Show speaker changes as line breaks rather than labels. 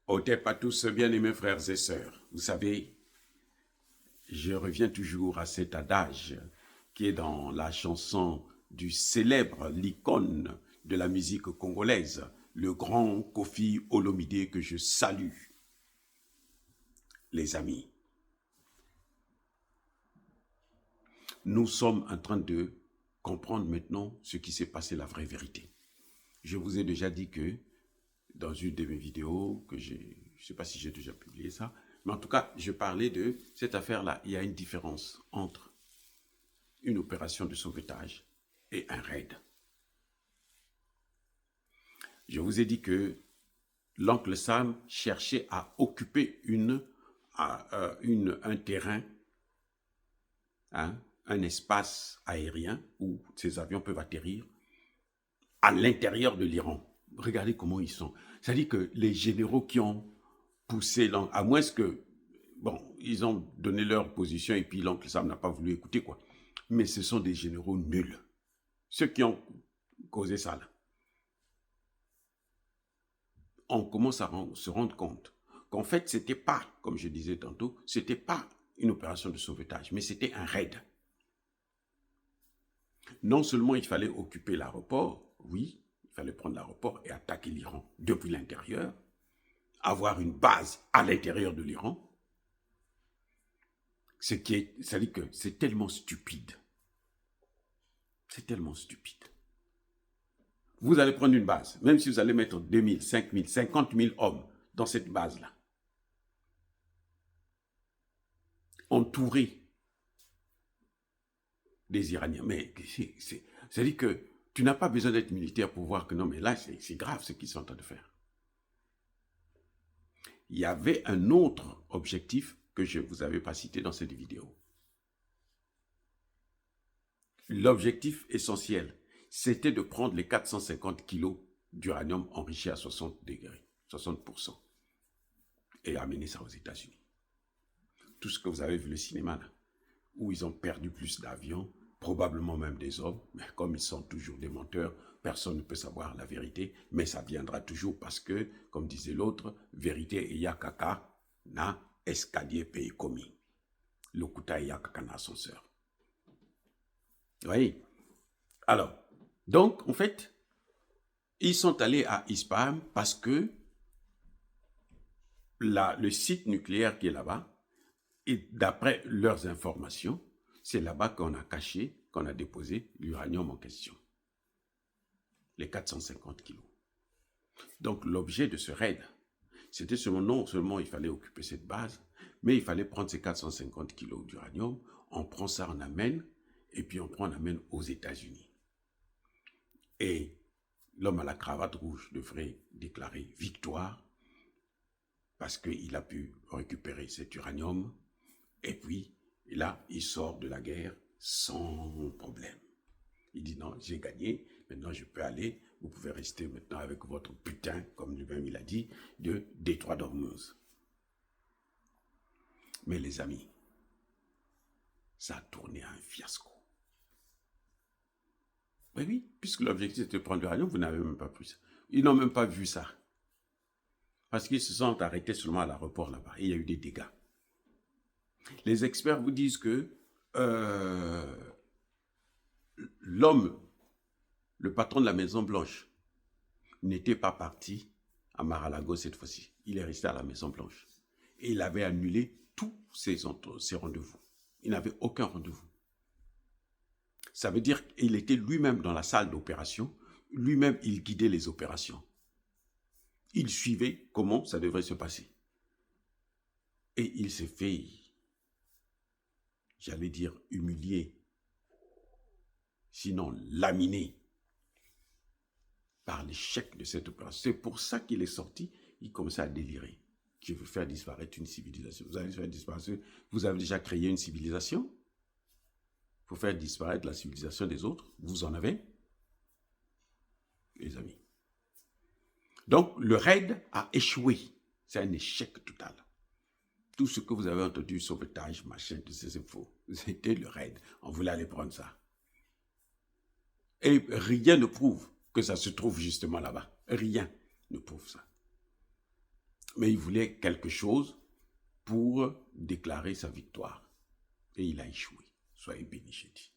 Otep à tous, bien-aimés frères et sœurs. Vous savez, je reviens toujours à cet adage qui est dans la chanson du célèbre, l'icône de la musique congolaise, le grand Koffi Olomidé que je salue. Les amis, nous sommes en train de comprendre maintenant ce qui s'est passé, la vraie vérité. Je vous ai déjà dit que dans une de mes vidéos, je ne sais pas si j'ai déjà publié ça, mais en tout cas, je parlais de cette affaire-là. Il y a une différence entre une opération de sauvetage et un raid. Je vous ai dit que l'oncle Sam cherchait à occuper un terrain, un espace aérien où ces avions peuvent atterrir à l'intérieur de l'Iran. Regardez comment ils sont. C'est-à-dire que les généraux qui ont poussé l'oncle, à moins que, bon, ils ont donné leur position et puis l'oncle Sam n'a pas voulu écouter, quoi. Mais ce sont des généraux nuls. Ceux qui ont causé ça, là. On commence à se rendre compte qu'en fait, ce n'était pas, comme je disais tantôt, ce n'était pas une opération de sauvetage, mais c'était un raid. Non seulement il fallait occuper l'aéroport, oui, il fallait prendre l'aéroport et attaquer l'Iran depuis l'intérieur, avoir une base à l'intérieur de l'Iran, c'est-à-dire que c'est tellement stupide. C'est tellement stupide. Vous allez prendre une base, même si vous allez mettre 2000, 5000, 50 000 hommes dans cette base-là, entourés des Iraniens. Mais c'est-à-dire que tu n'as pas besoin d'être militaire pour voir que non, mais là, c'est grave ce qu'ils sont en train de faire. Il y avait un autre objectif que je ne vous avais pas cité dans cette vidéo. L'objectif essentiel, c'était de prendre les 450 kilos d'uranium enrichi à 60 degrés, 60%, et amener ça aux États-Unis. Tout ce que vous avez vu le cinéma, là, où ils ont perdu plus d'avions, probablement même des hommes, mais comme ils sont toujours des menteurs, personne ne peut savoir la vérité, mais ça viendra toujours parce que, comme disait l'autre, vérité et yakaka na escalier pays commis. Lokuta et yakaka na ascenseur. Vous voyez? Alors, donc, en fait, ils sont allés à Ispahan parce que le site nucléaire qui est là-bas, et d'après leurs informations, c'est là-bas qu'on a caché, qu'on a déposé l'uranium en question. Les 450 kilos. Donc, l'objet de ce raid, c'était non seulement il fallait occuper cette base, mais il fallait prendre ces 450 kilos d'uranium, on prend ça, on amène, et puis on amène aux États-Unis. Et l'homme à la cravate rouge devrait déclarer victoire parce qu'il a pu récupérer cet uranium. Et puis, là, il sort de la guerre sans problème. Il dit non, j'ai gagné, maintenant je peux aller, vous pouvez rester maintenant avec votre putain, comme lui-même il a dit, de Détroit d'Ormuz. Mais les amis, ça a tourné à un fiasco. Mais oui, puisque l'objectif était de prendre l'uranium, vous n'avez même pas pris ça. Ils n'ont même pas vu ça. Parce qu'ils se sont arrêtés seulement à l'aéroport là-bas. Et il y a eu des dégâts. Les experts vous disent que l'homme, le patron de la Maison Blanche, n'était pas parti à Mar-a-Lago cette fois-ci. Il est resté à la Maison Blanche. Et il avait annulé tous ses rendez-vous. Il n'avait aucun rendez-vous. Ça veut dire qu'il était lui-même dans la salle d'opération. Lui-même, il guidait les opérations. Il suivait comment ça devrait se passer. Et il s'est fait, j'allais dire, humilier, sinon laminé par l'échec de cette opération. C'est pour ça qu'il est sorti, il commençait à délirer. Je veux faire disparaître une civilisation. Vous allez faire disparaître, vous avez déjà créé une civilisation pour faire disparaître la civilisation des autres. Vous en avez, les amis. Donc, le raid a échoué. C'est un échec total. Tout ce que vous avez entendu, sauvetage, machin, tout ça, c'est faux. C'était le raid. On voulait aller prendre ça. Et rien ne prouve que ça se trouve justement là-bas. Rien ne prouve ça. Mais il voulait quelque chose pour déclarer sa victoire. Et il a échoué. Soyez bénis, j'ai dit.